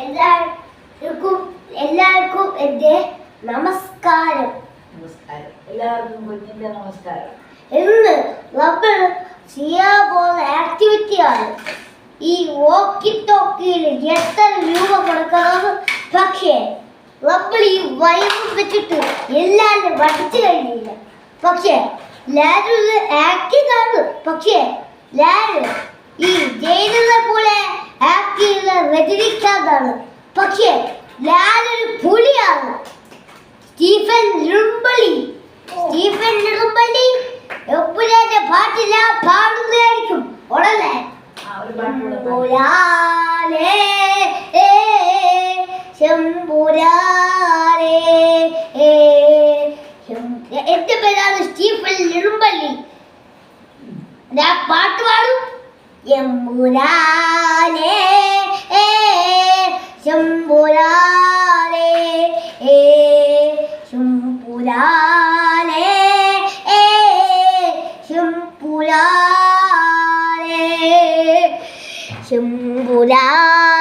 എല്ലാവർക്കും എല്ലാവർക്കും എൻ്റെ നമസ്കാരം. നമസ്കാരം. എല്ലാവർക്കും കുഞ്ഞിന്റെ നമസ്കാരം. ഇന്ന് നമ്മൾ ചെയ്യാൻ പോകുന്ന ആക്ടിവിറ്റിയാണ് ഈ വോക്കി ടോക്കിയിൽ എത്ര രൂപ കൊടുക്കണമെന്ന്. പക്ഷേ നമ്മൾ ഈ വൈബ് വെച്ചിട്ട് എല്ലാവരും പഠിച്ചു കഴിഞ്ഞില്ല. പക്ഷേ എല്ലാവരും ആക്ടിങ് ആണ്. പക്ഷേ എല്ലാവരും ഈ ജയിലിനെ പോലെ ആക്ട് ചെയ്യുന്ന രജനിക്കാന്താണ്. പക്ഷേ ഞാനൊരു പുലിയാണ്. സ്റ്റീഫൻ നെടുമ്പള്ളി എപ്പോഴത്തെ പാട്ടില്ല പാടുന്നതായിരിക്കും ഉടനെ. ശംഭുരാനേ ശംഭുരാനേ. എന്റെ പേരാണ് സ്റ്റീഫൻ നെടുമ്പള്ളി. ഞാൻ പാട്ട് പാടും. എമ്പുരാനേ ശംഭുരാനേ ശംഭുരാനേ ശംഭുരാനേ ശംഭുരാനേ